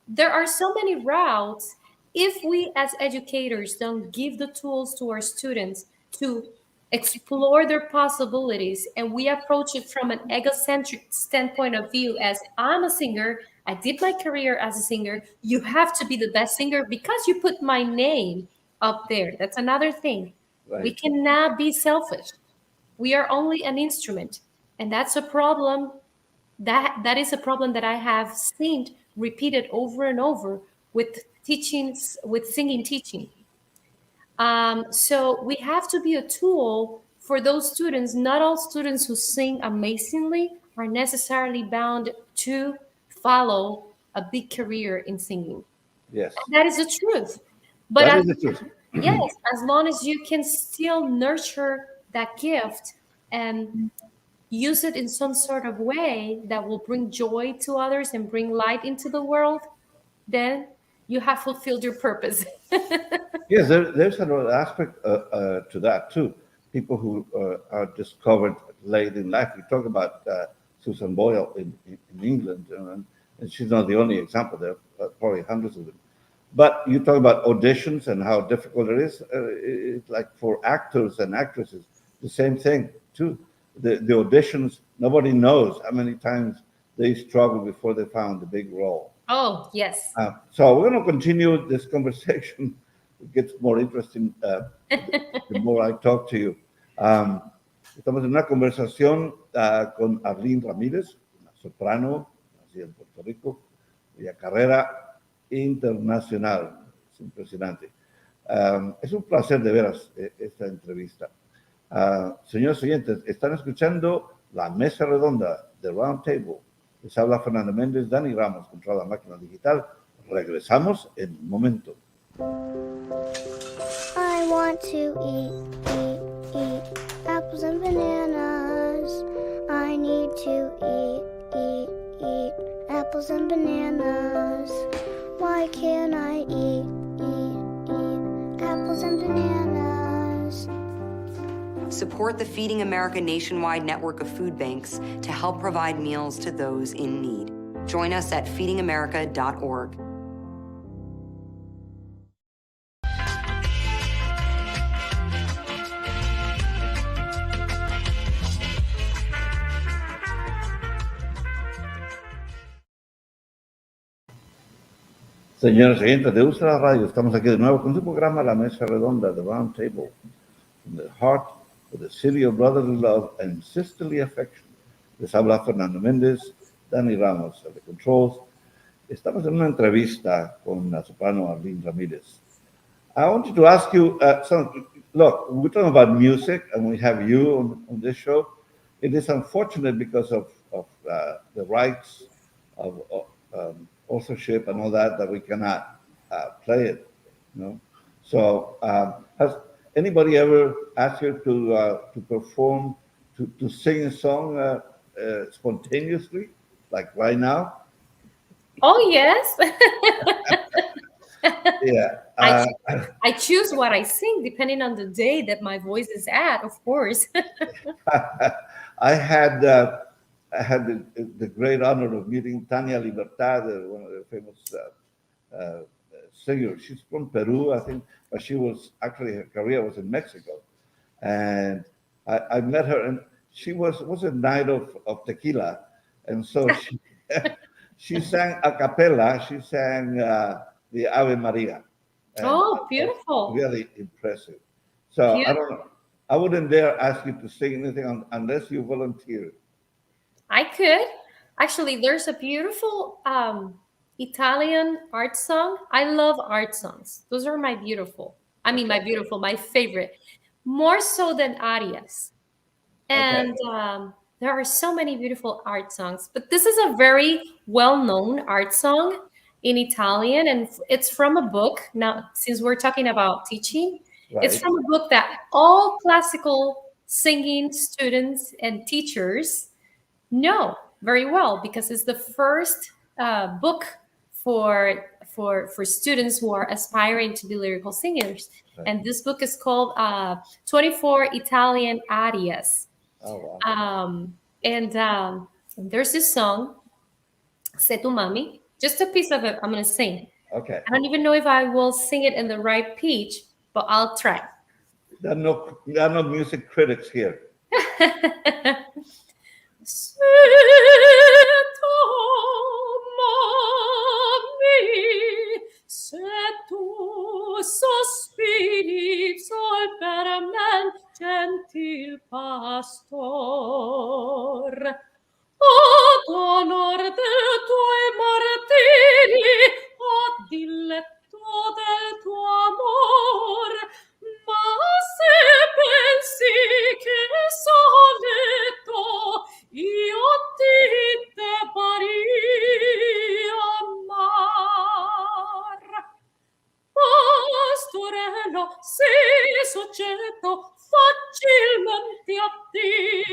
there are so many routes. If we as educators don't give the tools to our students to explore their possibilities and we approach it from an egocentric standpoint of view as I'm a singer, I did my career as a singer, you have to be the best singer because you put my name up there. That's another thing. Right. We cannot be selfish. We are only an instrument. And that's a problem. That is a problem that I have seen repeated over and over with teachings, with singing teaching. So we have to be a tool for those students. Not all students who sing amazingly are necessarily bound to follow a big career in singing. Yes. That is the truth. But That is the truth. yes, as long as you can still nurture that gift and use it in some sort of way that will bring joy to others and bring light into the world, then you have fulfilled your purpose. Yes, there's another aspect to that too. People who are discovered late in life. We talk about Susan Boyle in England, and she's not the only example. There are probably hundreds of them. But you talk about auditions and how difficult it is. It's like for actors and actresses, the same thing too. The auditions, nobody knows how many times they struggle before they found the big role. Oh, yes. So we're going to continue this conversation. It gets more interesting the more I talk to you. Estamos en una conversación con Arleen Ramírez, una soprano, nacida en Puerto Rico, cuya carrera internacional. Es impresionante. Es un placer de veras esta entrevista. Señores oyentes, están escuchando la mesa redonda de Roundtable. Les habla Fernando Mendez, Dani Ramos contra la máquina digital. Regresamos en un momento. I want to eat apples and bananas. I need to eat apples and bananas. Why can't I eat apples and bananas? Support the Feeding America nationwide network of food banks to help provide meals to those in need. Join us at feedingamerica.org. Señores oyentes de Ultra Radio, estamos aquí de nuevo con su programa La Mesa Redonda, The Roundtable, from the heart of the city of brotherly love and sisterly affection. Les habla Fernando Méndez, Dani Ramos at the controls. Estamos en una entrevista con la soprano Arleen Ramirez. I wanted to ask you, look, we're talking about music and we have you on this show. It is unfortunate because of the rights of authorship and all that we cannot play it, you know. So has anybody ever asked you to perform, to sing a song spontaneously, like right now? Oh, yes. Yeah. I choose what I sing depending on the day that my voice is at, of course. I had the great honor of meeting Tania Libertad, one of the famous singers. She's from Peru, I think, but she was actually, her career was in Mexico. And I met her, and she was a night of tequila. And so she sang a cappella, she sang the Ave Maria. And oh, beautiful. Really impressive. So Beautiful. I don't know. I wouldn't dare ask you to sing anything unless you volunteer. I could. Actually, there's a beautiful Italian art song. I love art songs. Those are my favorite. More so than arias. And there are so many beautiful art songs. But this is a very well-known art song in Italian. And it's from a book. Now, since we're talking about teaching, Right. It's from a book that all classical singing students and teachers know very well, because it's the first book for students who are aspiring to be lyrical singers. Right. And this book is called 24 Italian Arias. Oh, wow. And there's this song, Se tu mami. Just a piece of it I'm going to sing. Okay. I don't even know if I will sing it in the right pitch, but I'll try. There are no music critics here. Se tu mami, se tu sospiri sol per me, gentil pastor, ad honor de tuoi martiri, ad diletto del tuo amor, ma se pensi che soletto io ti debari amar. Pastorello, sei soggetto facilmente ad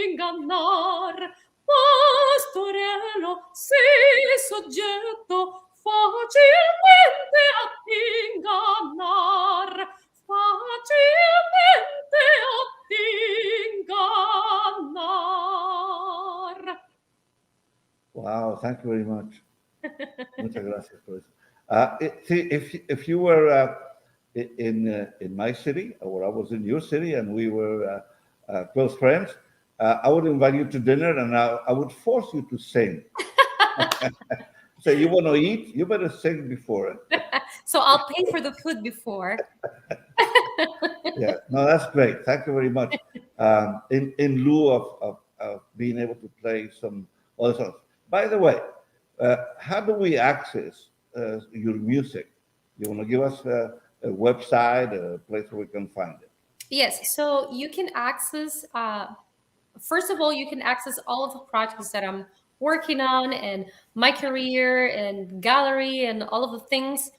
ingannar. Pastorello, sei soggetto facilmente ad ingannar. Facilmente ad ingannar. Wow, thank you very much. Muchas gracias por eso. See, if you were in my city, or I was in your city, and we were close friends, I would invite you to dinner, and I would force you to sing. So you want to eat, you better sing before it. So I'll pay for the food before. Yeah, no, that's great. Thank you very much. In lieu of being able to play some other songs. By the way, how do we access your music? You want to give us a website, a place where we can find it? Yes, so you can access, first of all, you can access all of the projects that I'm working on and my career and gallery and all of the things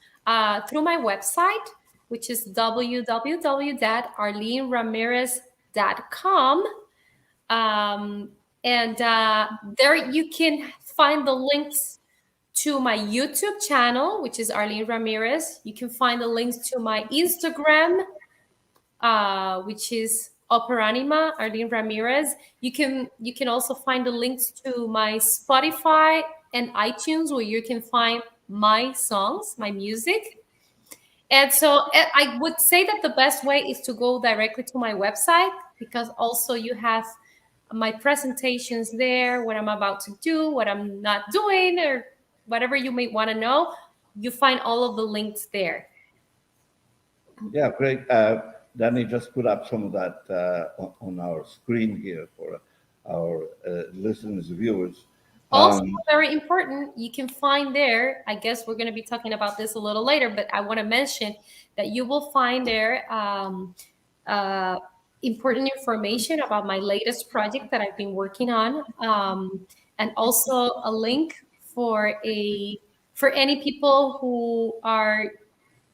through my website, which is www.arleenramirez.com. And there you can find the links to my YouTube channel, which is Arleen Ramirez. You can find the links to my Instagram, which is Operanima, Arleen Ramirez. You can also find the links to my Spotify and iTunes, where you can find my songs, my music. And so I would say that the best way is to go directly to my website, because also you have my presentations there, what I'm about to do, what I'm not doing, or whatever you may want to know. You find all of the links there. Yeah, great. Danny just put up some of that on our screen here for our listeners, viewers. Also, very important, you can find there, I guess we're going to be talking about this a little later, but I want to mention that you will find there important information about my latest project that I've been working on, and also a link for any people who are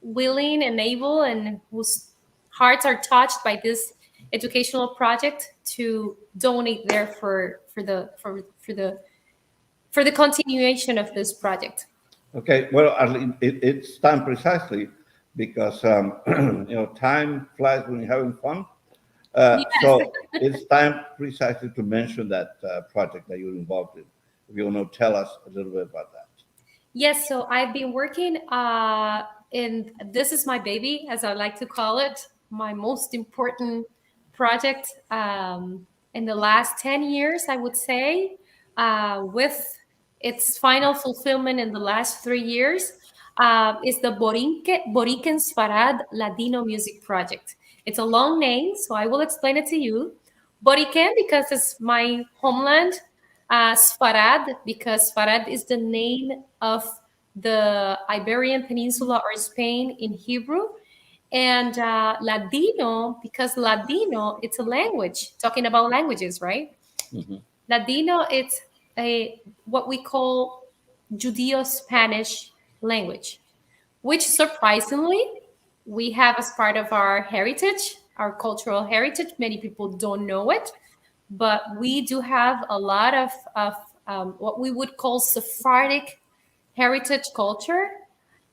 willing and able and whose hearts are touched by this educational project to donate there for the continuation of this project. Okay, well, Arlene, it's time precisely because time flies when you're having fun. Yes. So it's time precisely to mention that project that you're involved in. If you want to tell us a little bit about that. Yes, so I've been working in This Is My Baby, as I like to call it, my most important project in the last 10 years, I would say, with its final fulfillment in the last 3 years, is the Boriquen Sfarad Ladino Music Project. It's a long name, so I will explain it to you. Boriquen, because it's my homeland. Sfarad, because Sfarad is the name of the Iberian Peninsula or Spain in Hebrew. And Ladino, because Ladino, it's a language, talking about languages, right? Mm-hmm. Ladino, it's what we call Judeo-Spanish language, which surprisingly we have as part of our heritage, our cultural heritage. Many people don't know it, but we do have a lot of what we would call Sephardic heritage culture.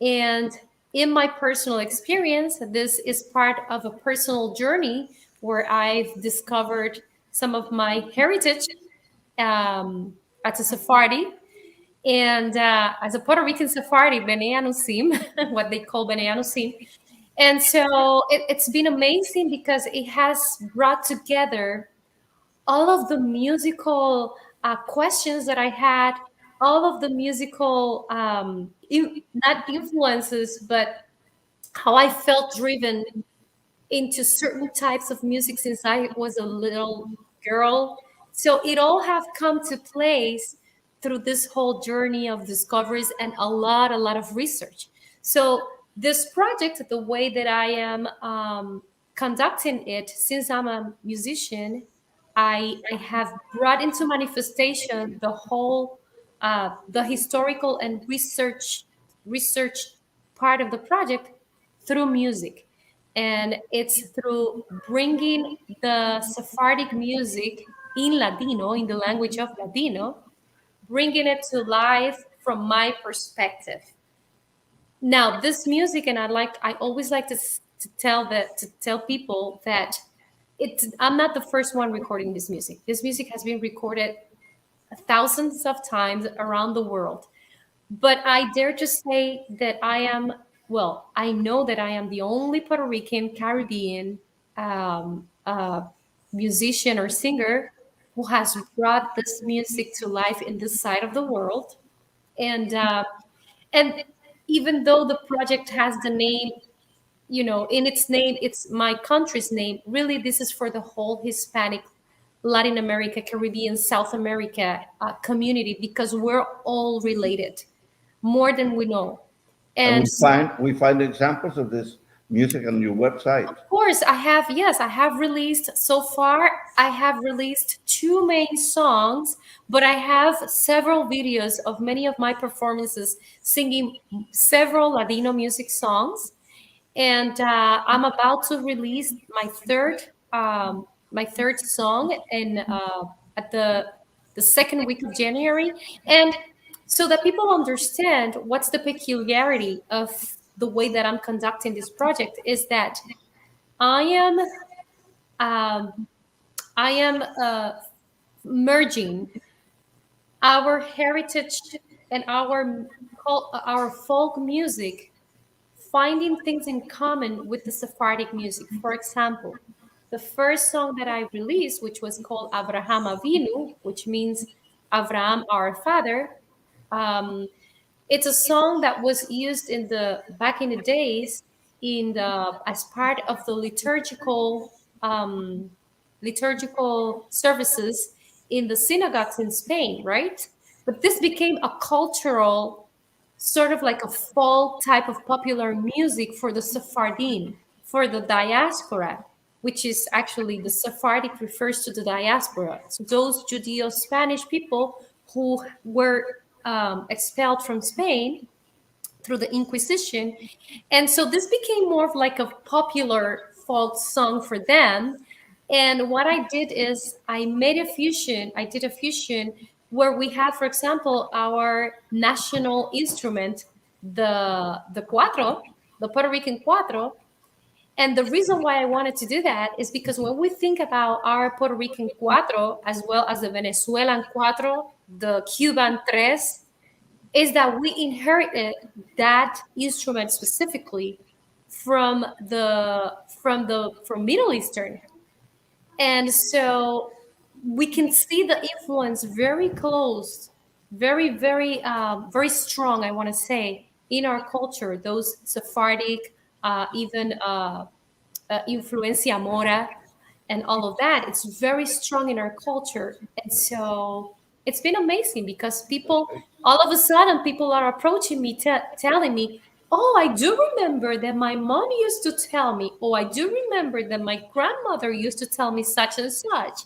And in my personal experience, this is part of a personal journey where I've discovered some of my heritage as a Sephardi. And as a Puerto Rican Sephardi, B'nai Anusim, what they call B'nai Anusim. And so it's been amazing because it has brought together all of the musical questions that I had, all of the musical, not influences, but how I felt driven into certain types of music since I was a little girl. So it all have come to place through this whole journey of discoveries and a lot of research. So this project, the way that I am conducting it, since I'm a musician, I have brought into manifestation the whole the historical and research part of the project through music. And it's through bringing the Sephardic music in Ladino, in the language of Ladino, bringing it to life from my perspective. Now, this music, and I always like to tell people that I'm not the first one recording this music. This music has been recorded thousands of times around the world. But I dare to say that I know that I am the only Puerto Rican Caribbean musician or singer who has brought this music to life in this side of the world. And even though the project has the name, in its name, it's my country's name. Really, this is for the whole Hispanic, Latin America, Caribbean, South America community, because we're all related more than we know. And And we find examples of this music on your website. of course, I have released so far. I have released two main songs, but I have several videos of many of my performances singing several Ladino music songs. And I'm about to release my third song in at the second week of January, and so that people understand what's the peculiarity of the way that I'm conducting this project is that I am um, I am merging our heritage and our folk music, finding things in common with the Sephardic music. For example, the first song that I released, which was called Abraham Avinu, which means Abraham, our father, um, it's a song that was used in the back in the days in the as part of the liturgical services in the synagogues in Spain, right? But this became a cultural, sort of like a folk type of popular music for the Sephardim, for the diaspora, which is actually the Sephardic refers to the diaspora. So those Judeo-Spanish people who were expelled from Spain through the Inquisition. And so this became more of like a popular folk song for them. And what I did is I did a fusion where we have, for example, our national instrument, the cuatro, the Puerto Rican cuatro. And the reason why I wanted to do that is because when we think about our Puerto Rican cuatro, as well as the Venezuelan cuatro, the Cuban tres, is that we inherited that instrument specifically from Middle Eastern. And so we can see the influence very close, very strong, I want to say, in our culture, those Sephardic, even influencia mora and all of that. It's very strong in our culture. And so it's been amazing because all of a sudden, people are approaching me, telling me, oh, I do remember that my mom used to tell me, oh, I do remember that my grandmother used to tell me such and such.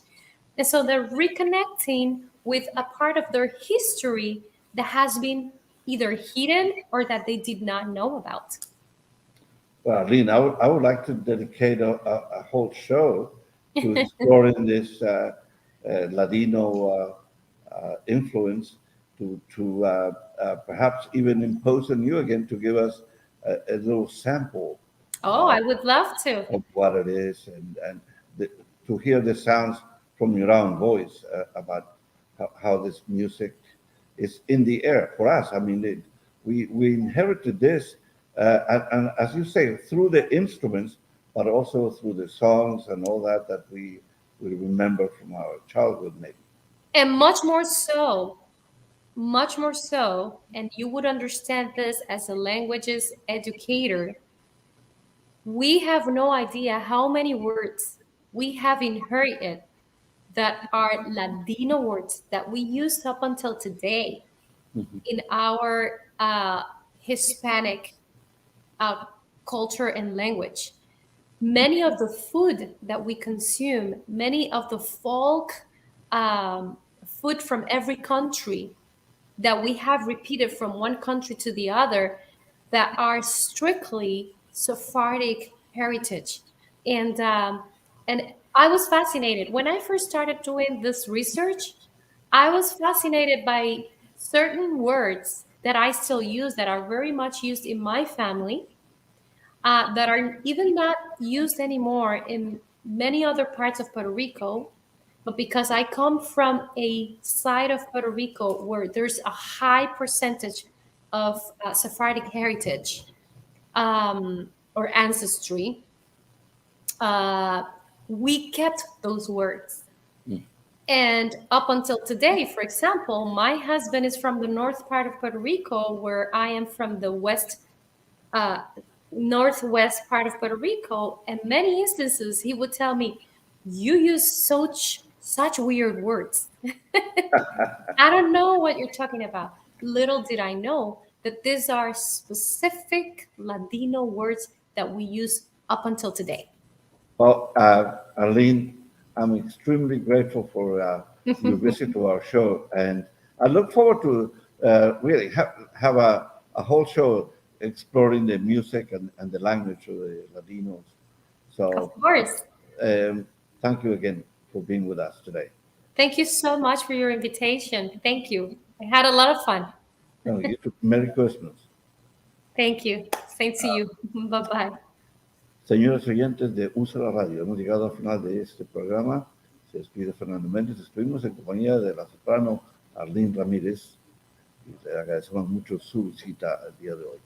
And so they're reconnecting with a part of their history that has been either hidden or that they did not know about. Well, Arleen, I would like to dedicate a whole show to exploring this Ladino influence, to perhaps even impose on you again to give us a little sample Oh, I would love to. of what it is, and to hear the sounds from your own voice about how this music is in the air for us. I mean, we inherited this, and as you say, through the instruments, but also through the songs and all that we remember from our childhood, maybe. And much more so, and you would understand this as a languages educator. We have no idea how many words we have inherited that are Ladino words that we used up until today in our Hispanic uh, culture and language. Many of the food that we consume, many of the folk food from every country that we have repeated from one country to the other that are strictly Sephardic heritage. And I was fascinated when I first started doing this research. I was fascinated by certain words that I still use that are very much used in my family, that are even not used anymore in many other parts of Puerto Rico. But because I come from a side of Puerto Rico where there's a high percentage of Sephardic heritage or ancestry, we kept those words. And up until today, for example, my husband is from the north part of Puerto Rico, where I am from the northwest part of Puerto Rico. And many instances, he would tell me, "You use such weird words." I don't know what you're talking about. Little did I know that these are specific Ladino words that we use up until today. Well, Arleen, I'm extremely grateful for your visit to our show, and I look forward to really have a whole show exploring the music and the language of the Latinos. So, Of course. Thank you again for being with us today. Thank you so much for your invitation. Thank you. I had a lot of fun. No, you too. Merry Christmas. Thank you. Same to you. Bye-bye. Señores oyentes de USA la Radio, hemos llegado al final de este programa. Se despide Fernando Mendez. Estuvimos en compañía de la soprano Arleen Ramirez y le agradecemos mucho su visita el día de hoy.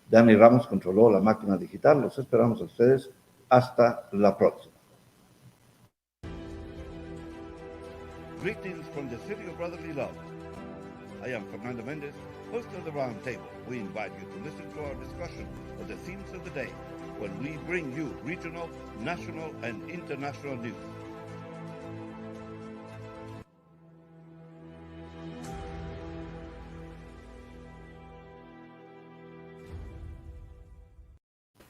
Dani Ramos controló la máquina digital. Los esperamos a ustedes. Hasta la próxima. Greetings from the city of brotherly love. I am Fernando Mendez, host of the Roundtable. We invite you to listen to our discussion of the themes of the day when we bring you regional, national, and international news.